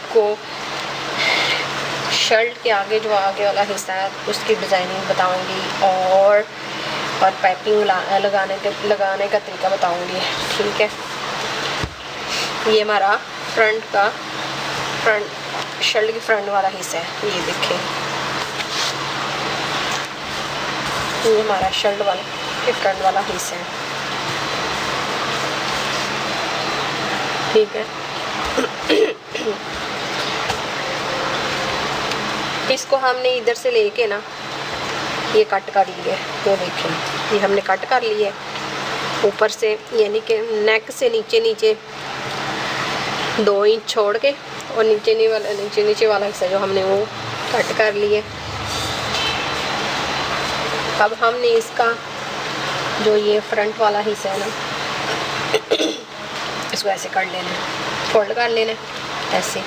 आपको शर्ट के आगे जो आगे वाला हिस्सा है उसकी डिज़ाइनिंग बताऊंगी और पाइपिंग लगाने का तरीका बताऊंगी, ठीक है। ये हमारा फ्रंट शर्ट की फ्रंट वाला हिस्सा है, ये देखें, ये हमारा शर्ट वाला के फ्रंट वाला हिस्सा है, ठीक है। इसको हमने इधर से लेके ना ये कट कर लिए, ये देखें, ये हमने कट कर लिए ऊपर से, यानी कि नेक से नीचे 2 इंच छोड़ के, और नीचे वाला हिस्सा जो हमने वो कट कर लिए। अब हमने इसका जो ये फ्रंट वाला हिस्सा है ना, इसको ऐसे कर लेना है, फोल्ड कर लेना है। ऐसे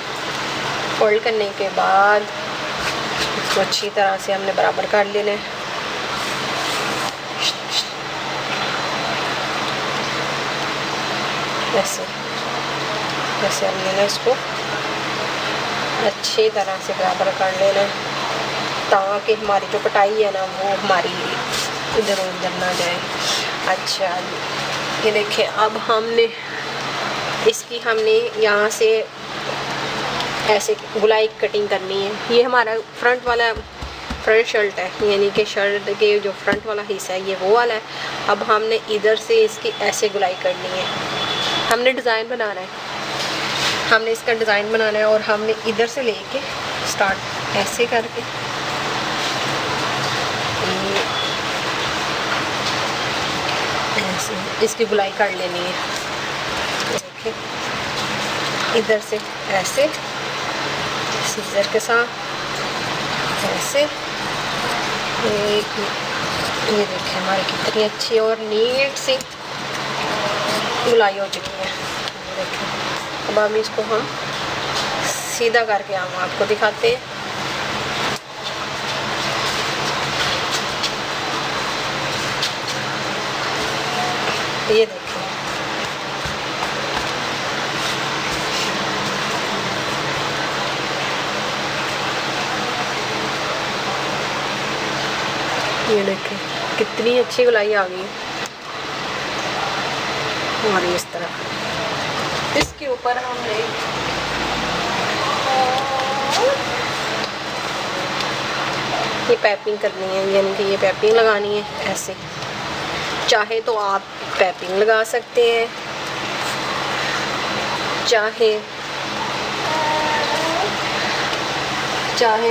फोल्ड करने के बाद इसको अच्छी तरह से हमने बराबर कर लेना है। ऐसे हम लेना, इसको अच्छी तरह से बराबर कर लेना है ताकि हमारी जो कटाई है ना वो हमारी इधर उधर ना जाए। अच्छा, ये देखिए, अब हमने इसकी यहाँ से ऐसे गुलाई कटिंग करनी है। ये हमारा फ्रंट शर्ट है, यानी कि शर्ट के जो फ्रंट वाला हिस्सा है ये वो वाला है। अब हमने इधर से इसकी ऐसे गुलाई करनी है, हमने डिज़ाइन बनाना है, हमने इसका डिज़ाइन बनाना है और हमने इधर से लेके स्टार्ट ऐसे करके ऐसे इसकी गुलाई कर लेनी है। देखिए, इधर से ऐसे सीजर के साथ ऐसे ये देखिए हमारी कितनी अच्छी और नीट सी गुलाई हो चुकी है। देखिए, अब हम इसको सीधा करके हम आपको दिखाते हैं। ये देखिए, ये देखिए कितनी अच्छी गुलाई आ गई हमारी इस तरह। इसके ऊपर हमने ये पाइपिंग करनी है, यानी कि ये पाइपिंग लगानी है ऐसे। चाहे तो आप पाइपिंग लगा सकते हैं, चाहे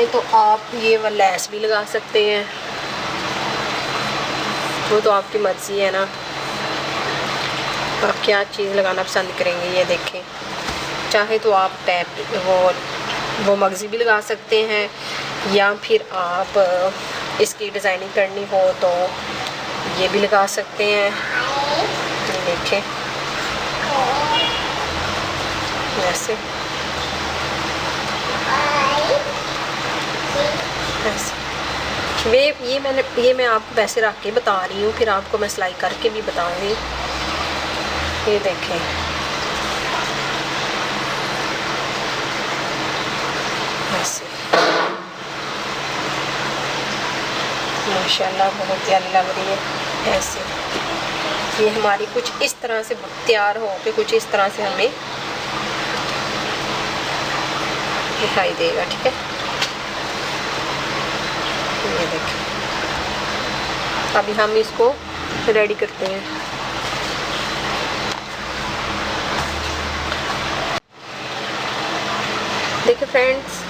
तो आप ये लेस भी लगा सकते हैं, वो तो आपकी मर्जी है ना, आप क्या चीज़ लगाना पसंद करेंगे। ये देखें, चाहे तो आप वो मगज़ी भी लगा सकते हैं, या फिर आप इसकी डिज़ाइनिंग करनी हो तो ये भी लगा सकते हैं। ये देखें ऐसे ये मैं आपको वैसे रख के बता रही हूँ, फिर आपको मैं सिलाई करके भी बताऊँगी। ये देखें, ऐसे माशाल्लाह बहुत प्यारी लग रही है। ऐसे ये हमारी कुछ इस तरह से तैयार हो के कुछ इस तरह से हमें दिखाई देगा, ठीक है। ये देखें, अभी हम इसको रेडी करते हैं। देखिए फ्रेंड्स,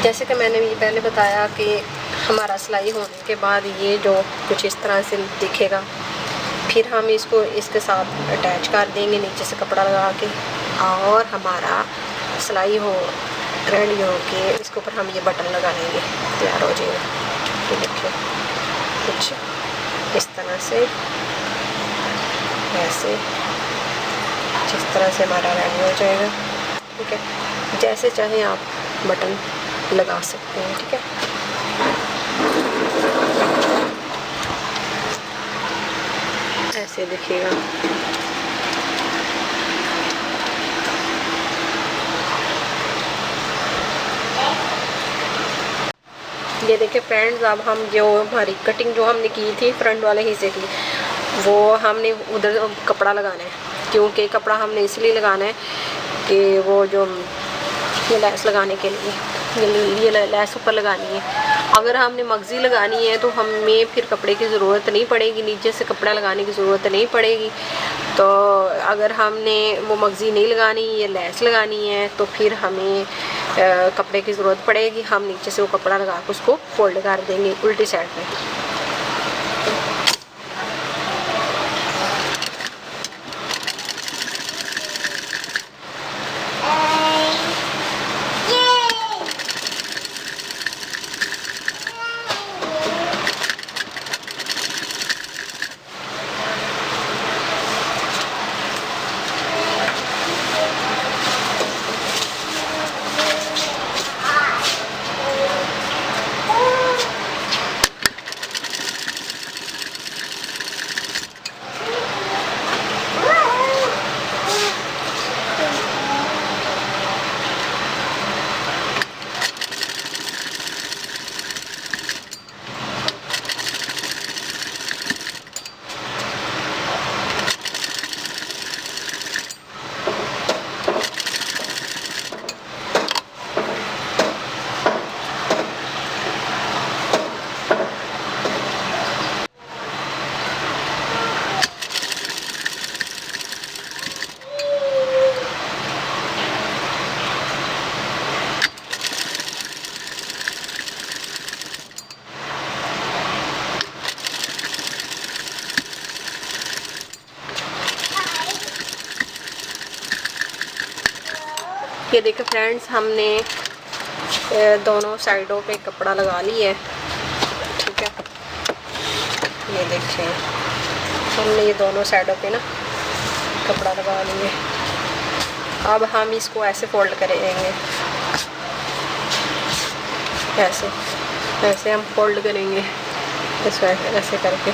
जैसे कि मैंने ये पहले बताया कि हमारा सिलाई होने के बाद ये जो कुछ इस तरह से दिखेगा, फिर हम इसको इसके साथ अटैच कर देंगे नीचे से कपड़ा लगा के, और हमारा सिलाई रेडी हो के इसके ऊपर हम ये बटन लगा लेंगे, तैयार हो जाएगा। तो देखिए कुछ इस तरह से, ऐसे जिस तरह से हमारा रेडी हो जाएगा, ठीक है। जैसे चाहे आप बटन लगा सकते हैं, ठीक है। ऐसे देखिएगा, ये देखिए फ्रेंड्स, अब हम जो हमारी कटिंग जो हमने की थी फ्रंट वाले हिस्से की, वो हमने उधर कपड़ा लगाना है, क्योंकि कपड़ा हमने इसलिए लगाना है कि वो जो ये लैस लगाने के लिए ये लैस ऊपर लगानी है। अगर हमने मगज़ी लगानी है तो हमें फिर कपड़े की ज़रूरत नहीं पड़ेगी, नीचे से कपड़ा लगाने की ज़रूरत नहीं पड़ेगी। तो अगर हमने वो मगज़ी नहीं लगानी, ये लैस लगानी है, तो फिर हमें कपड़े की ज़रूरत पड़ेगी। हम नीचे से वो कपड़ा लगा कर उसको फोल्ड कर देंगे उल्टी साइड में। ये देखिए फ्रेंड्स, हमने दोनों साइडों पे कपड़ा लगा लिया है, ठीक है। ये देखिए हमने ये दोनों साइडों पे ना कपड़ा लगा लिए। अब हम इसको ऐसे फोल्ड करेंगे, ऐसे हम फोल्ड करेंगे, ऐसे करके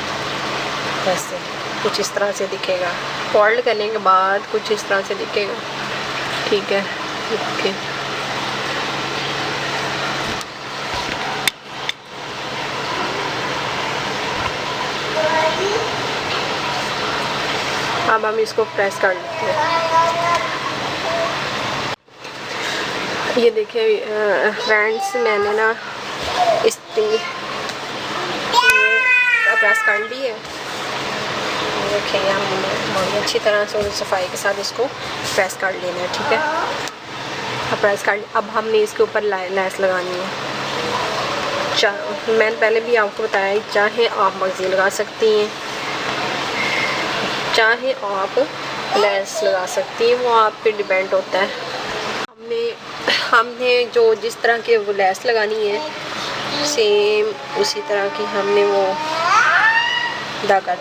ऐसे कुछ इस तरह से दिखेगा। फोल्ड करने के बाद कुछ इस तरह से दिखेगा, ठीक है। ओके, अब हम इसको प्रेस कर लेते हैं। ये देखिए फ्रेंड्स, मैंने ना इस प्रेस कर ली है। देखिए हम बहुत अच्छी तरह से सफाई के साथ इसको प्रेस कर लेना है, ठीक है। अब प्रेस कर, अब हमने इसके ऊपर लैस लगानी है। मैंने पहले भी आपको बताया, चाहे आप मगज़ी लगा सकती हैं, चाहे आप लैस लगा सकती हैं, वो आप पे डिपेंड होता है। हमने जो जिस तरह के वो लैस लगानी है, सेम उसी तरह की हमने वो धागा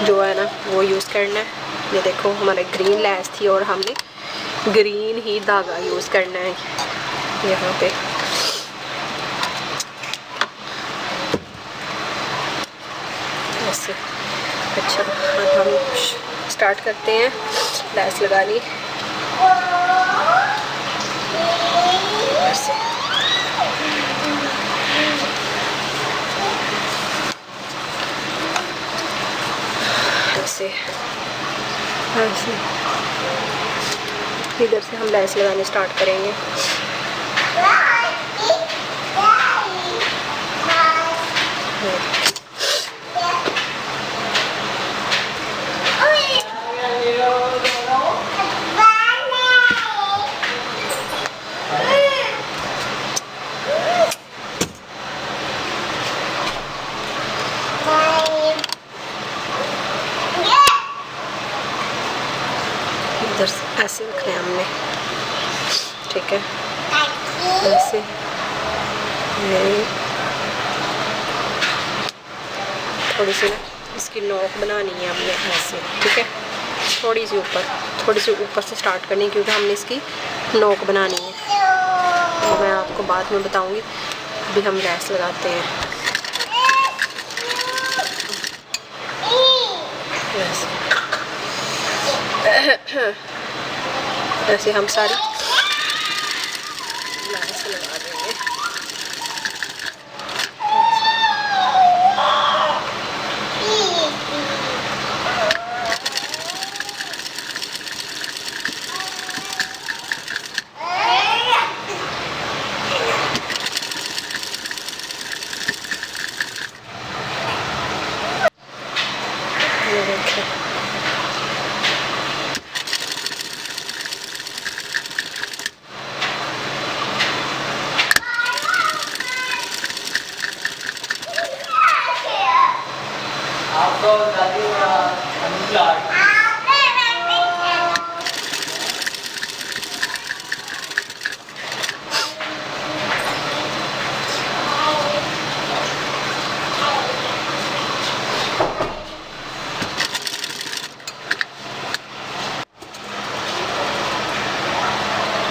जो है ना वो यूज़ करना है। ये देखो हमारे ग्रीन लैस थी और हमने ग्रीन ही धागा यूज़ करना है यहाँ पे। ऐसे अच्छा, अब हम स्टार्ट करते हैं लैस लगानी। ऐसे ऐसे ऐसे इधर से हम लैस लगाने स्टार्ट करेंगे। इधर से ऐसे रखना है हमने, ठीक है। ऐसे थोड़ी सी ना इसकी नोक बनानी है हमने, ऐसे, ठीक है। थोड़ी सी ऊपर से स्टार्ट करनी है, क्योंकि हमने इसकी नोक बनानी है। तो मैं आपको बाद में बताऊंगी, अभी हम लैस लगाते हैं। ऐसे हम सारी लैस लगा देंगे।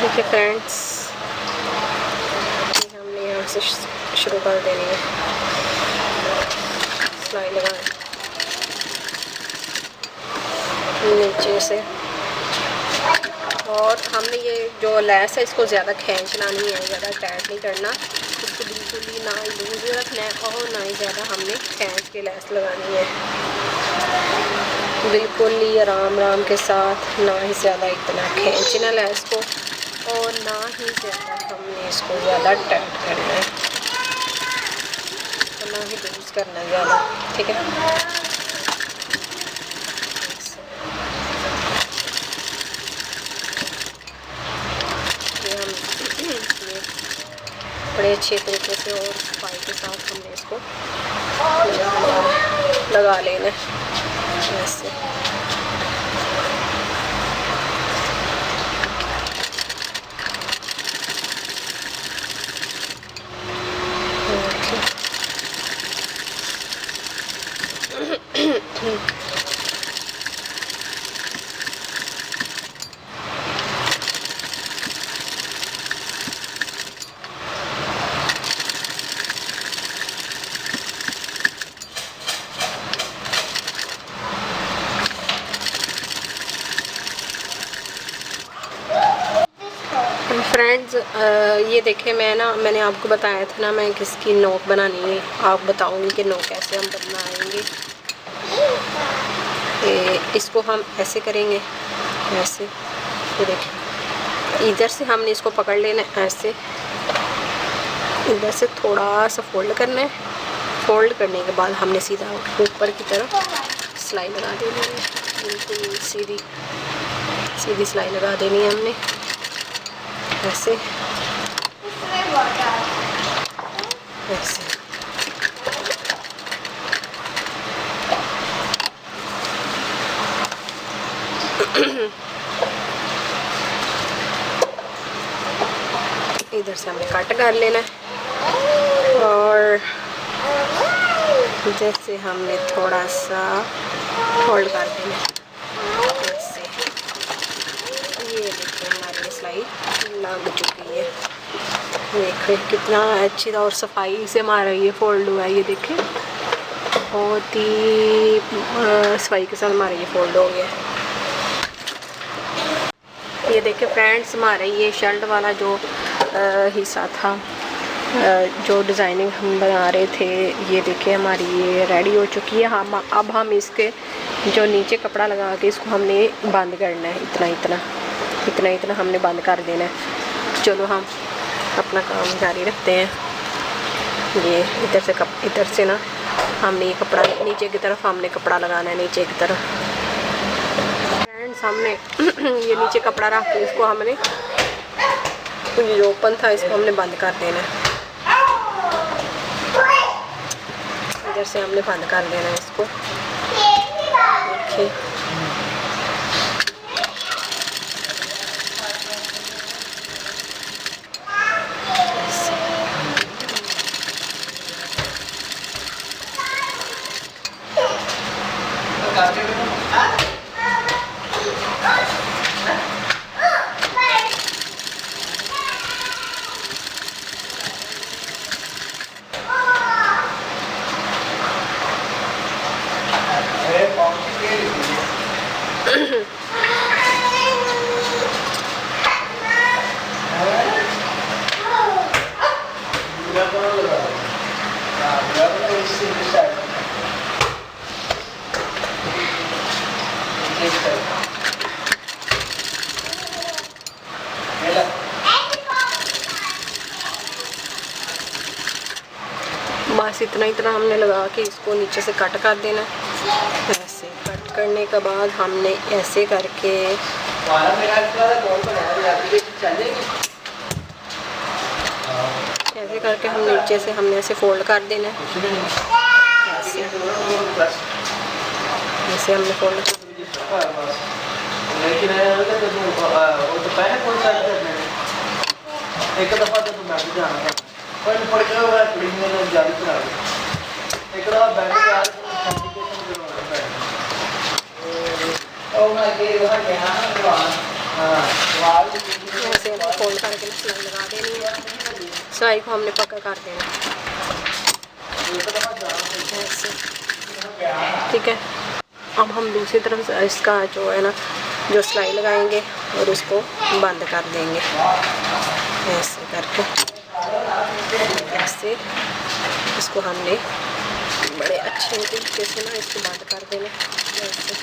देखिए फ्रेंड्स, हमने यहाँ से शुरू कर देनी है सिलाई लगाना नीचे से। और हमने ये जो लेस है इसको ज़्यादा खींचना नहीं है, ज़्यादा टाइट नहीं करना, इसको बिल्कुल ही ना लूज रखना है और ना ही ज़्यादा हमने खींच के लेस लगानी है। बिल्कुल ही आराम आराम के साथ, ना ही ज़्यादा इतना खींचना लेस को और ना ही ज़्यादा हमने इसको ज़्यादा टाइट करना है और ना ही लूज करना है ज़्यादा, ठीक है। बड़े अच्छे तरीके से और सफाई के साथ हमने इसको लगा लेना है ऐसे। फ्रेंड्स ये देखें, मैंने आपको बताया था ना मैं किसकी नोक बनानी है, आप बताऊंगी कि नोक कैसे हम बनाएंगे। इसको हम ऐसे करेंगे, ऐसे, ये देखें इधर से हमने इसको पकड़ लेना है ऐसे, इधर से थोड़ा सा फोल्ड करना है, फोल्ड करने के बाद हमने सीधा ऊपर की तरफ सिलाई लगा देनी है, बिल्कुल सीधी सीधी सिलाई लगा देनी है हमने ऐसे ऐसे। इधर से हमने कट कर लेना है और इधर से हमने थोड़ा सा फोल्ड कर देना है ऐसे। ये देखिए हमारी सिलाई लग चुकी है, देखिए कितना अच्छी और सफाई से हमारा ये फोल्ड हुआ है। ये देखिए बहुत ही सफाई के साथ हमारा ये फोल्ड हो गया है। ये देखिए फ्रेंड्स, हमारे ये शर्ट वाला जो हिस्सा था, जो डिज़ाइनिंग हम बना रहे थे, ये देखिए हमारी ये रेडी हो चुकी है। अब हम इसके जो नीचे कपड़ा लगा के इसको हमने बंद करना है, इतना हमने बंद कर देना है। चलो हम अपना काम जारी रखते हैं। ये इधर से ना हमने ये कपड़ा नीचे की तरफ हमने कपड़ा लगाना है, नीचे की तरफ फ्रेंड्स हमने ये नीचे कपड़ा रख के इसको हमने ये जो ओपन था इसको हमने बंद कर देना है। इधर से हमने बंद कर देना है इसको, देखिए बस इतना हमने लगा के इसको नीचे से कट कर देना। ऐसे कट करने के बाद हमने ऐसे करके हम नीचे से हमने ऐसे फोल्ड कर देना है ऐसे। ऐसे हमने फोल्ड एक दफा तो मैं भी जाना था पर पड़ गया हुआ कुड़ी में जारी करा एक दफा बैंक यार एप्लीकेशन करवाना है ओ मैं के वहां गया हां वाल ऐसे हम फोल्ड करके सिलाई लगा देनी है। सिलाई को हमने पक्का कर देना ऐसे, ठीक है। अब हम दूसरी तरफ से इसका जो है ना जो सिलाई लगाएंगे और उसको बंद कर देंगे ऐसे करके। ऐसे इसको हमने बड़े अच्छे तरीके से ना इसको बंद कर देना ऐसे।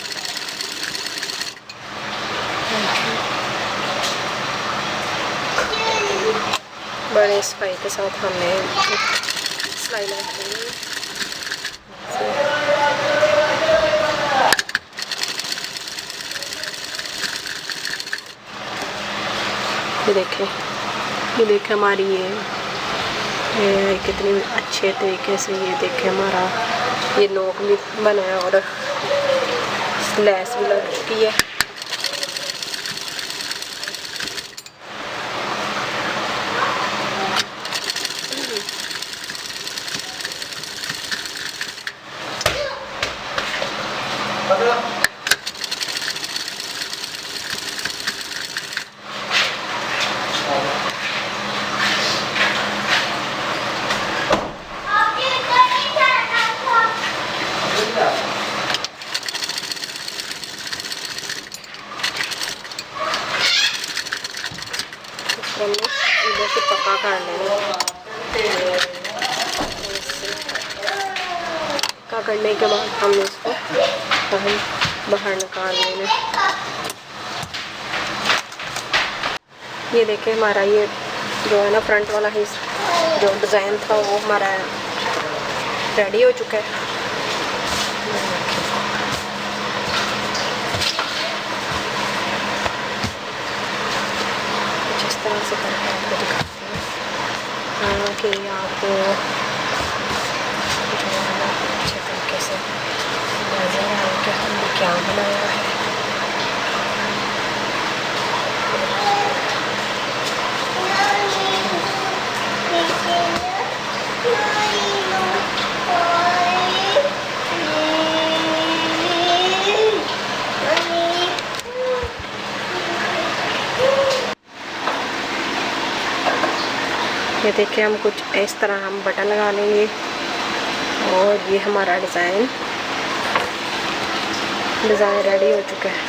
बड़े सफाई के साथ हमने सिलाई लगा देनी है। ये देखें हमारी ये कितनी अच्छे तरीके से ये देखें हमारा ये नोक भी बना है और लैस भी लग चुकी है। इधर से पक्का कर लेना। पक्का करने के बाद हमने इसको बाहर निकाल लेना। ये देखें हमारा ये जो है ना फ्रंट वाला ही जो डिज़ाइन था वो हमारा रेडी हो चुका है। जिस तरह से करके आपको दिखाते हैं कि आपको जो है ना अच्छे तरीके से नजर आए कि हमने क्या बनाया है। ये देखिए हम कुछ इस तरह हम बटन लगा लेंगे और ये हमारा डिज़ाइन रेडी हो चुका है।